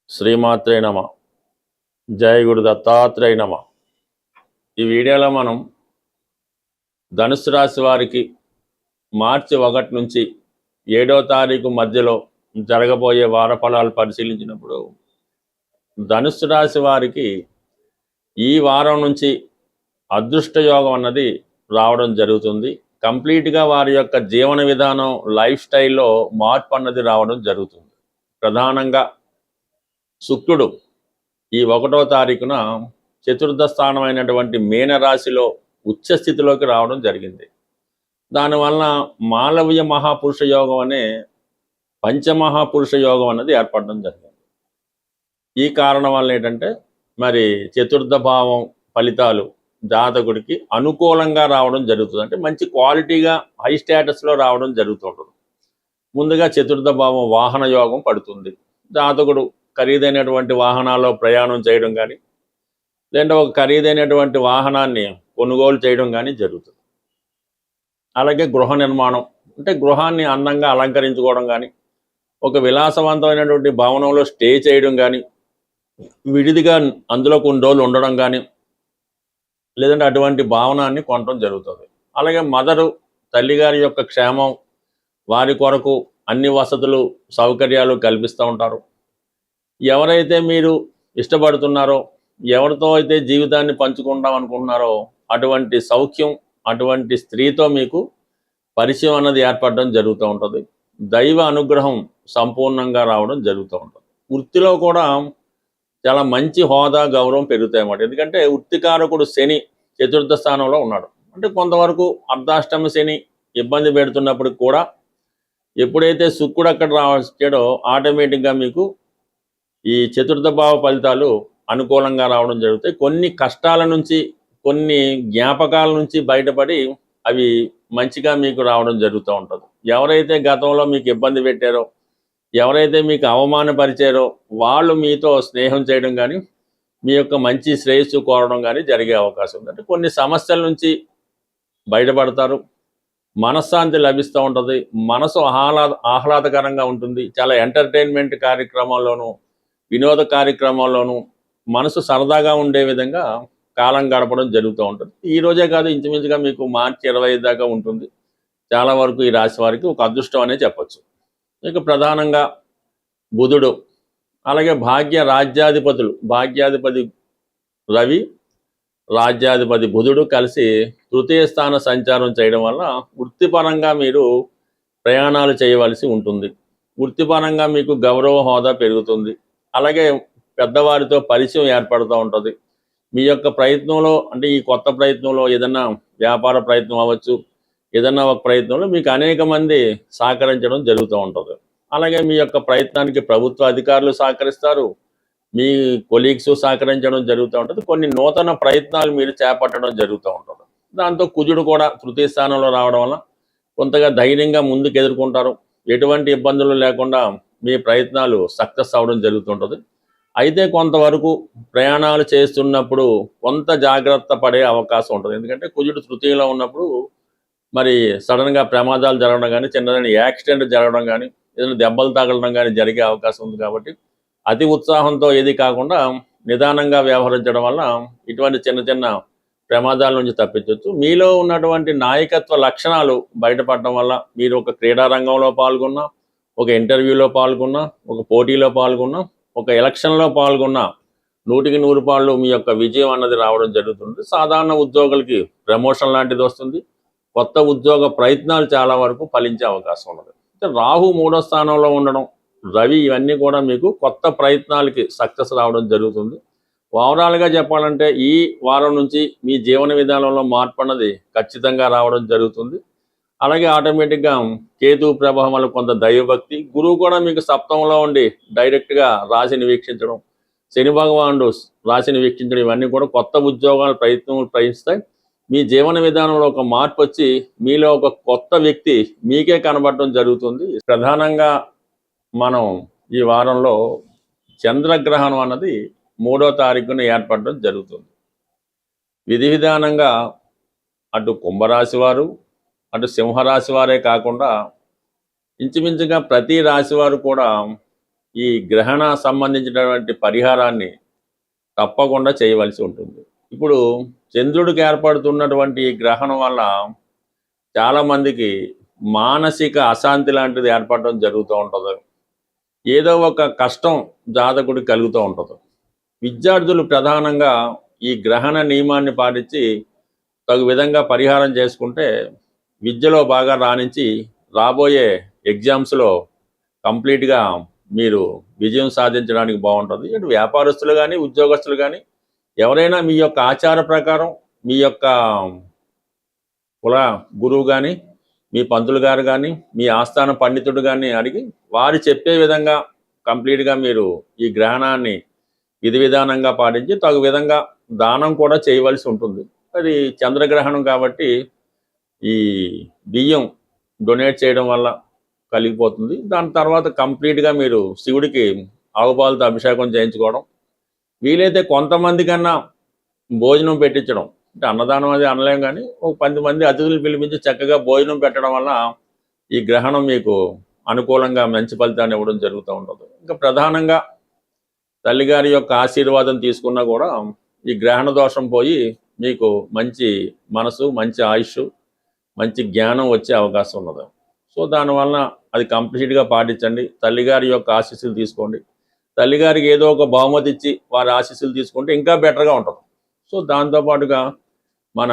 శ్రీమాత్రే నమ. జయ గురు దత్తాత్రేయ నమ. ఈ వీడియోలో మనం ధనుసు రాశి వారికి మార్చి 1 నుంచి 7వ తారీఖు మధ్యలో జరగబోయే వార ఫలాలు పరిశీలించినప్పుడు ధనుసు రాశి వారికి ఈ వారం నుంచి అదృష్ట యోగం అన్నది రావడం జరుగుతుంది. కంప్లీట్గా వారి యొక్క జీవన విధానం, లైఫ్ స్టైల్లో మార్పు అన్నది రావడం జరుగుతుంది. ప్రధానంగా శుక్రుడు ఈ 1వ తారీఖున చతుర్థ స్థానమైనటువంటి మీనరాశిలో ఉచ్చ స్థితిలోకి రావడం జరిగింది. దానివల్ల మాలవ్య మహాపురుష యోగం అనే పంచమహాపురుష యోగం అన్నది ఏర్పడడం జరిగింది. ఈ కారణం వల్ల ఏంటంటే మరి చతుర్థ భావం ఫలితాలు జాతకుడికి అనుకూలంగా రావడం జరుగుతుంది. అంటే మంచి క్వాలిటీగా హై స్టేటస్లో రావడం జరుగుతుంటుంది. ముందుగా చతుర్థ భావం వాహన యోగం పడుతుంది. జాతకుడు ఖరీదైనటువంటి వాహనాల్లో ప్రయాణం చేయడం కానీ, లేదంటే ఒక ఖరీదైనటువంటి వాహనాన్ని కొనుగోలు చేయడం కానీ జరుగుతుంది. అలాగే గృహ నిర్మాణం, అంటే గృహాన్ని అందంగా అలంకరించుకోవడం కానీ, ఒక విలాసవంతమైనటువంటి భవనంలో స్టే చేయడం కానీ, విడిదిగా అందులో కొన్ని రోజులు ఉండడం కానీ, లేదంటే అటువంటి భవనాన్ని కొనడం జరుగుతుంది. అలాగే మదరు, తల్లిగారి యొక్క క్షేమం, వారి కొరకు అన్ని వసతులు సౌకర్యాలు కల్పిస్తూ ఉంటారు. ఎవరైతే మీరు ఇష్టపడుతున్నారో, ఎవరితో అయితే జీవితాన్ని పంచుకుంటాం అనుకుంటున్నారో అటువంటి సౌఖ్యం, అటువంటి స్త్రీతో మీకు పరిచయం అన్నది ఏర్పడడం జరుగుతూ ఉంటుంది. దైవ అనుగ్రహం సంపూర్ణంగా రావడం జరుగుతూ ఉంటుంది. వృత్తిలో కూడా చాలా మంచి హోదా, గౌరవం పెరుగుతాయి అన్నమాట. ఎందుకంటే వృత్తికారకుడు శని చతుర్థ స్థానంలో ఉన్నాడు. అంటే కొంతవరకు అర్ధాష్టమ శని ఇబ్బంది పెడుతున్నప్పటికి కూడా ఎప్పుడైతే శుక్రుడు అక్కడ వచ్చాడో ఆటోమేటిక్గా మీకు ఈ చతుర్థ భావ ఫలితాలు అనుకూలంగా రావడం జరుగుతాయి. కొన్ని కష్టాల నుంచి, కొన్ని జ్ఞాపకాల నుంచి బయటపడి అవి మంచిగా మీకు రావడం జరుగుతూ ఉంటుంది. ఎవరైతే గతంలో మీకు ఇబ్బంది పెట్టారో, ఎవరైతే మీకు అవమానపరిచారో వాళ్ళు మీతో స్నేహం చేయడం కానీ, మీ యొక్క మంచి శ్రేయస్సు కోరడం కానీ జరిగే అవకాశం ఉంది. అంటే కొన్ని సమస్యల నుంచి బయటపడతారు. మనశ్శాంతి లభిస్తూ ఉంటుంది. మనసు ఆహ్లాదకరంగా ఉంటుంది. చాలా ఎంటర్టైన్మెంట్ కార్యక్రమాల్లోనూ, వినోద కార్యక్రమాల్లోనూ మనసు సరదాగా ఉండే విధంగా కాలం గడపడం జరుగుతూ ఉంటుంది. ఈ రోజే కాదు, ఇంచుమించుగా మీకు మార్చి 25 దాకా ఉంటుంది. చాలా వరకు ఈ రాశి వారికి ఒక అదృష్టం అనే చెప్పచ్చు. ఇక ప్రధానంగా బుధుడు, అలాగే భాగ్యాధిపతి రవి, రాజ్యాధిపతి బుధుడు కలిసి తృతీయ స్థాన సంచారం చేయడం వల్ల వృత్తిపరంగా మీరు ప్రయాణాలు చేయవలసి ఉంటుంది. వృత్తిపరంగా మీకు గౌరవ హోదా పెరుగుతుంది. అలాగే పెద్దవారితో పరిచయం ఏర్పడుతూ ఉంటుంది. మీ యొక్క ప్రయత్నంలో, అంటే ఈ కొత్త ప్రయత్నంలో ఏదన్నా వ్యాపార ప్రయత్నం అవ్వచ్చు, ఏదన్నా ఒక ప్రయత్నంలో మీకు అనేక మంది సహకరించడం జరుగుతూ ఉంటుంది. అలాగే మీ యొక్క ప్రయత్నానికి ప్రభుత్వ అధికారులు సహకరిస్తారు, మీ కొలీగ్స్ సహకరించడం జరుగుతూ ఉంటుంది. కొన్ని నూతన ప్రయత్నాలు మీరు చేపట్టడం జరుగుతూ ఉంటుంది. దాంతో కుజుడు కూడా తృతీయ స్థానంలో రావడం వల్ల కొంతగా ధైర్యంగా ముందుకు ఎదుర్కొంటారు. ఎటువంటి ఇబ్బందులు లేకుండా మీ ప్రయత్నాలు సక్సెస్ అవ్వడం జరుగుతుంటుంది. అయితే కొంతవరకు ప్రయాణాలు చేస్తున్నప్పుడు కొంత జాగ్రత్త పడే అవకాశం ఉంటుంది. ఎందుకంటే కుజుడు తృతీయంలో ఉన్నప్పుడు మరి సడన్గా ప్రమాదాలు జరగడం కానీ, చిన్న యాక్సిడెంట్ జరగడం కానీ, ఏదైనా దెబ్బలు తగలడం కానీ జరిగే అవకాశం ఉంది. కాబట్టి అతి ఉత్సాహంతో ఏది కాకుండా నిదానంగా వ్యవహరించడం వల్ల ఇటువంటి చిన్న చిన్న ప్రమాదాల నుంచి తప్పించవచ్చు. మీలో ఉన్నటువంటి నాయకత్వ లక్షణాలు బయటపడడం వల్ల మీరు ఒక క్రీడా రంగంలో పాల్గొన్నా, ఒక ఇంటర్వ్యూలో పాల్గొన్నా, ఒక పోటీలో పాల్గొన్నా, ఒక ఎలక్షన్లో పాల్గొన్నా 100కి 100 పాళ్ళు మీ యొక్క విజయం అన్నది రావడం జరుగుతుంది. సాధారణ ఉద్యోగులకి ప్రమోషన్ లాంటిది వస్తుంది. కొత్త ఉద్యోగ ప్రయత్నాలు చాలా వరకు ఫలించే అవకాశం ఉన్నది. రాహు 3వ స్థానంలో ఉండడం, రవి, ఇవన్నీ కూడా మీకు కొత్త ప్రయత్నాలకి సక్సెస్ రావడం జరుగుతుంది. ఓవరాల్గా చెప్పాలంటే ఈ వారం నుంచి మీ జీవన విధానంలో మార్పు అన్నది ఖచ్చితంగా రావడం జరుగుతుంది. అలాగే ఆటోమేటిక్గా కేతు ప్రభావం వల్ల కొంత దైవభక్తి, గురువు కూడా మీకు సప్తమంలో ఉండి డైరెక్ట్గా రాశిని వీక్షించడం, శని భగవానుడు రాశిని వీక్షించడం, ఇవన్నీ కూడా కొత్త ఉద్యోగాల ప్రయత్నిస్తాయి. మీ జీవన విధానంలో ఒక మార్పు వచ్చి మీలో ఒక కొత్త వ్యక్తి మీకే కనబడటం జరుగుతుంది. ప్రధానంగా మనం ఈ వారంలో చంద్రగ్రహణం అన్నది 3వ తారీఖున ఏర్పడడం జరుగుతుంది. విధి విధానంగా అటు కుంభరాశి వారు, అటు సింహరాశి వారే కాకుండా ఇంచుమించుగా ప్రతి రాశి వారు కూడా ఈ గ్రహణ సంబంధించినటువంటి పరిహారాన్ని తప్పకుండా చేయవలసి ఉంటుంది. ఇప్పుడు చంద్రుడికి ఏర్పడుతున్నటువంటి ఈ గ్రహణం వల్ల చాలామందికి మానసిక అశాంతి లాంటిది ఏర్పడడం జరుగుతూ ఉంటుంది. ఏదో ఒక కష్టం జాతకుడికి కలుగుతూ ఉంటుంది. విద్యార్థులు ప్రధానంగా ఈ గ్రహణ నియమాన్ని పాటించి తగు విధంగా పరిహారం చేసుకుంటే విద్యలో బాగా రాణించి రాబోయే ఎగ్జామ్స్లో కంప్లీట్గా మీరు విజయం సాధించడానికి బాగుంటుంది. ఇటు వ్యాపారస్తులు కానీ ఉద్యోగస్తులు కానీ ఎవరైనా మీ యొక్క ఆచార ప్రకారం మీ యొక్క కుల గురువు కానీ మీ పంతులు గారు కానీ మీ ఆస్థాన పండితుడు కానీ అడిగి వారు చెప్పే విధంగా కంప్లీట్గా మీరు ఈ గ్రహణాన్ని విధి విధానంగా పాటించి తగు విధంగా దానం కూడా చేయవలసి ఉంటుంది. అది చంద్రగ్రహణం కాబట్టి ఈ బియ్యం డొనేట్ చేయడం వల్ల కలిగిపోతుంది. దాని తర్వాత కంప్లీట్గా మీరు శివుడికి ఆవుపాలతో అభిషేకం చేయించుకోవడం, వీలైతే కొంతమంది కన్నా భోజనం పెట్టించడం, అంటే అన్నదానం అది అనలేం కానీ ఒక 10 మంది అతిథులు పిలిపించి చక్కగా భోజనం పెట్టడం వల్ల ఈ గ్రహణం మీకు అనుకూలంగా మంచి ఫలితాన్ని ఇవ్వడం జరుగుతూ ఉంటుంది. ఇంకా ప్రధానంగా తల్లిగారి యొక్క ఆశీర్వాదం తీసుకున్నా కూడా ఈ గ్రహణ దోషం పోయి మీకు మంచి మనసు, మంచి ఆయుష్, మంచి జ్ఞానం వచ్చే అవకాశం ఉన్నది. సో దానివల్ల అది కంప్లీట్గా పాటించండి. తల్లిగారి యొక్క ఆశీస్సులు తీసుకోండి. తల్లిగారికి ఏదో ఒక బహుమతి ఇచ్చి వారి ఆశీస్సులు తీసుకుంటే ఇంకా బెటర్గా ఉంటుంది. సో దాంతోపాటుగా మన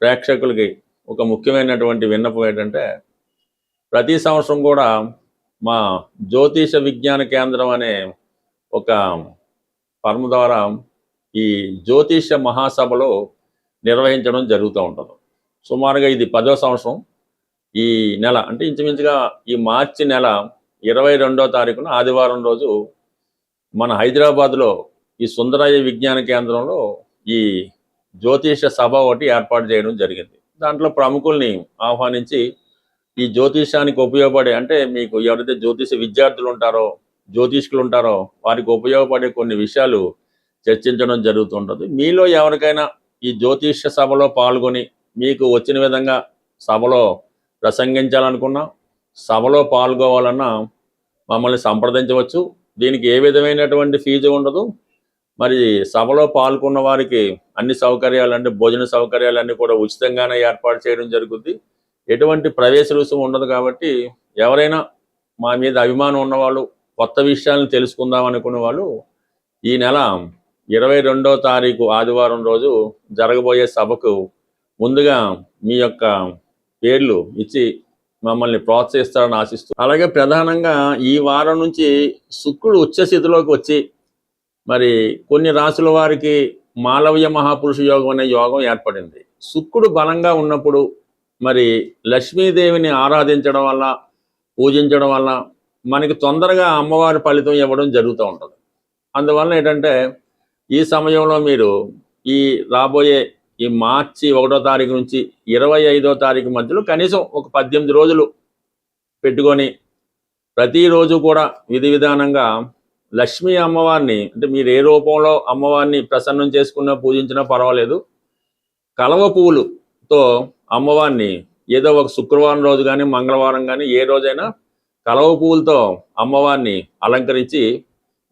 ప్రేక్షకులకి ఒక ముఖ్యమైనటువంటి విన్నపం ఏంటంటే, ప్రతి సంవత్సరం కూడా మా జ్యోతిష విజ్ఞాన కేంద్రం అనే ఒక ఫర్మ్ ద్వారా ఈ జ్యోతిష మహాసభలో నిర్వహించడం జరుగుతూ ఉంటుంది. సుమారుగా ఇది 10వ సంవత్సరం. ఈ నెల అంటే ఇంచుమించుగా ఈ మార్చి నెల 22వ తారీఖున ఆదివారం రోజు మన హైదరాబాద్లో ఈ సుందరయ్య విజ్ఞాన కేంద్రంలో ఈ జ్యోతిష సభ ఒకటి ఏర్పాటు చేయడం జరిగింది. దాంట్లో ప్రముఖుల్ని ఆహ్వానించి ఈ జ్యోతిషానికి ఉపయోగపడే, అంటే మీకు ఎవరైతే జ్యోతిష విద్యార్థులు ఉంటారో, జ్యోతిష్కులు ఉంటారో వారికి ఉపయోగపడే కొన్ని విషయాలు చర్చించడం జరుగుతుంటుంది. మీలో ఎవరికైనా ఈ జ్యోతిష సభలో పాల్గొని మీకు వచ్చిన విధంగా సభలో ప్రసంగించాలనుకున్నా, సభలో పాల్గొవాలన్నా మమ్మల్ని సంప్రదించవచ్చు. దీనికి ఏ విధమైనటువంటి ఫీజు ఉండదు. మరి సభలో పాల్గొన్న వారికి అన్ని సౌకర్యాలు, అంటే భోజన సౌకర్యాలన్నీ కూడా ఉచితంగానే ఏర్పాటు చేయడం జరుగుతుంది. ఎటువంటి ప్రవేశ రుసుము ఉండదు. కాబట్టి ఎవరైనా మా మీద అభిమానం ఉన్నవాళ్ళు, కొత్త విషయాలను తెలుసుకుందాం అనుకునే వాళ్ళు ఈ నెల 22వ తారీఖు ఆదివారం రోజు జరగబోయే సభకు ముందుగా మీ యొక్క పేర్లు ఇచ్చి మమ్మల్ని ప్రోత్సహిస్తారని ఆశిస్తూ, అలాగే ప్రధానంగా ఈ వారం నుంచి శుక్రుడు ఉచ్చస్థితిలోకి వచ్చి మరి కొన్ని రాసుల వారికి మాలవ్య మహాపురుష యోగం అనే యోగం ఏర్పడింది. శుక్రుడు బలంగా ఉన్నప్పుడు మరి లక్ష్మీదేవిని ఆరాధించడం వల్ల, పూజించడం వల్ల మనకి తొందరగా అమ్మవారి ఫలితం ఇవ్వడం జరుగుతూ ఉంటుంది. అందువల్ల ఏంటంటే ఈ సమయంలో మీరు ఈ రాబోయే ఈ మార్చి 1వ తారీఖు నుంచి 25వ తారీఖు మధ్యలో కనీసం ఒక 18 రోజులు పెట్టుకొని ప్రతిరోజు కూడా విధి విధానంగా లక్ష్మీ అమ్మవారిని, అంటే మీరు ఏ రూపంలో అమ్మవారిని ప్రసన్నం చేసుకున్నా పూజించినా పర్వాలేదు, కలవ పువ్వులతో అమ్మవారిని ఏదో ఒక శుక్రవారం రోజు కానీ మంగళవారం కానీ ఏ రోజైనా కలవ పువ్వులతో అమ్మవారిని అలంకరించి,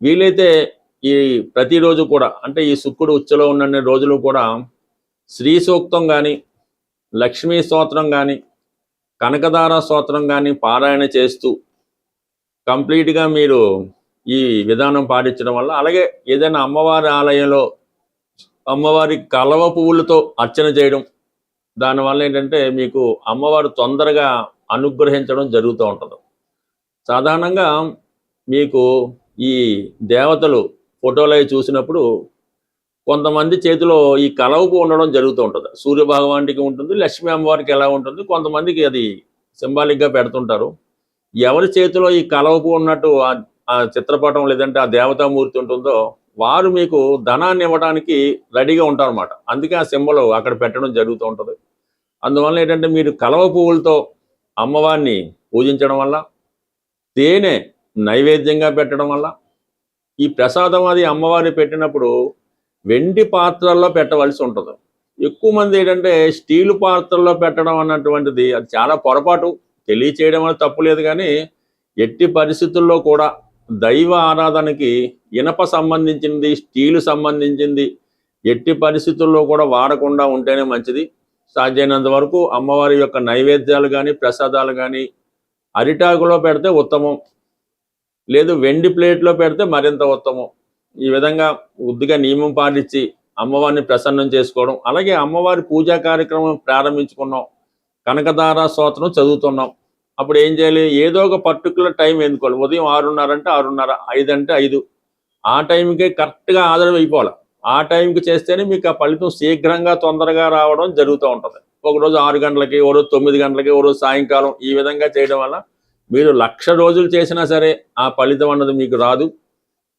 వీలైతే ఈ ప్రతిరోజు కూడా, అంటే ఈ శుక్రుడు ఉచ్చలో ఉన్న రోజులు కూడా శ్రీ సూక్తం కానీ, లక్ష్మీ స్తోత్రం కానీ, కనకదార స్తోత్రం కానీ పారాయణ చేస్తూ కంప్లీట్గా మీరు ఈ విధానం పాటించడం వల్ల, అలాగే ఏదైనా అమ్మవారి ఆలయంలో అమ్మవారి కలవ పువ్వులతో అర్చన చేయడం, దానివల్ల ఏంటంటే మీకు అమ్మవారు తొందరగా అనుగ్రహించడం జరుగుతూ ఉంటుంది. సాధారణంగా మీకు ఈ దేవతలు ఫోటోలు చూసినప్పుడు కొంతమంది చేతిలో ఈ కలవ పువ్వు ఉండడం జరుగుతూ ఉంటుంది. సూర్య భగవానికి ఉంటుంది, లక్ష్మీ అమ్మవారికి ఎలా ఉంటుంది, కొంతమందికి అది సింబాలిక్గా పెడుతుంటారు. ఎవరి చేతిలో ఈ కలవ పువ్వు ఉన్నట్టు ఆ చిత్రపటం లేదంటే ఆ దేవతామూర్తి ఉంటుందో వారు మీకు ధనాన్ని ఇవ్వడానికి రెడీగా ఉంటారన్నమాట. అందుకే ఆ సింబల్ అక్కడ పెట్టడం జరుగుతూ ఉంటుంది. అందువల్ల ఏంటంటే మీరు కలవ పువ్వులతో అమ్మవారిని పూజించడం వల్ల, తేనె నైవేద్యంగా పెట్టడం వల్ల, ఈ ప్రసాదం అది అమ్మవారి పెట్టినప్పుడు వెండి పాత్రల్లో పెట్టవలసి ఉంటుంది. ఎక్కువ మంది ఏంటంటే స్టీలు పాత్రల్లో పెట్టడం అన్నటువంటిది అది చాలా పొరపాటు. తెలియచేయడం వల్ల తప్పు లేదు, కానీ ఎట్టి పరిస్థితుల్లో కూడా దైవ ఆరాధనకి ఇనప సంబంధించింది, స్టీలు సంబంధించింది ఎట్టి పరిస్థితుల్లో కూడా వాడకుండా ఉంటేనే మంచిది. సాధ్యమైనంత వరకు అమ్మవారి యొక్క నైవేద్యాలు కానీ, ప్రసాదాలు కానీ అరిటాకులో పెడితే ఉత్తమం, లేదు వెండి ప్లేట్లో పెడితే మరింత ఉత్తమం. ఈ విధంగా ఉద్దిగా నియమం పాటించి అమ్మవారిని ప్రసన్నం చేసుకోవడం. అలాగే అమ్మవారి పూజా కార్యక్రమం ప్రారంభించుకున్నాం, కనకదార స్తోత్రం చదువుతున్నాం. అప్పుడు ఏం చేయాలి? ఏదో ఒక పర్టికులర్ టైం ఎన్నుకోవాలి. ఉదయం 6:30 అంటే 6:30, 5 అంటే 5, ఆ టైంకే కరెక్ట్గా ఆదరణ అయిపోవాలి. ఆ టైంకి చేస్తేనే మీకు ఆ ఫలితం శీఘ్రంగా తొందరగా రావడం జరుగుతూ ఉంటుంది. ఒకరోజు 6 గంటలకి, ఓ రోజు 9 గంటలకి, ఓ రోజు సాయంకాలం, ఈ విధంగా చేయడం వల్ల మీరు 1,00,000 రోజులు చేసినా సరే ఆ ఫలితం అన్నది మీకు రాదు.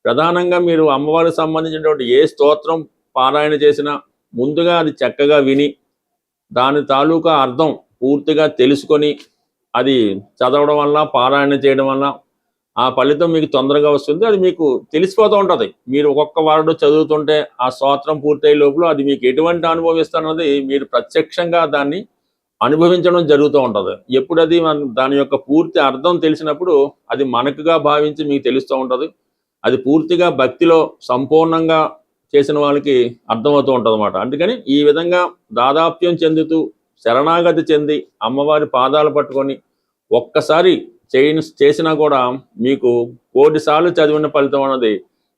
ప్రధానంగా మీరు అమ్మవారికి సంబంధించినటువంటి ఏ స్తోత్రం పారాయణ చేసినా ముందుగా అది చక్కగా విని దాని తాలూకా అర్థం పూర్తిగా తెలుసుకొని అది చదవడం వల్ల, పారాయణ చేయడం వల్ల ఆ ఫలితం మీకు తొందరగా వస్తుంది. అది మీకు తెలిసిపోతూ ఉంటుంది. మీరు ఒక్కొక్క వాడు చదువుతుంటే ఆ స్తోత్రం పూర్తయ్యే లోపల అది మీకు ఎటువంటి అనుభవిస్తున్నది మీరు ప్రత్యక్షంగా దాన్ని అనుభవించడం జరుగుతూ ఉంటుంది. ఎప్పుడు అది దాని యొక్క పూర్తి అర్థం తెలిసినప్పుడు అది మనకుగా భావించి మీకు తెలుస్తూ ఉంటుంది. అది పూర్తిగా భక్తిలో సంపూర్ణంగా చేసిన వాళ్ళకి అర్థమవుతూ ఉంటుంది అన్నమాట. అందుకని ఈ విధంగా దాదాప్యం చెందుతూ శరణాగతి చెంది అమ్మవారి పాదాలు పట్టుకొని ఒక్కసారి చేసినా కూడా మీకు 1,000 సార్లు చదివిన ఫలితం అన్నది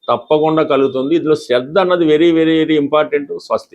తప్పకుండా కలుగుతుంది. ఇందులో శ్రద్ధ అన్నది వెరీ వెరీ వెరీ ఇంపార్టెంట్. స్వస్తి.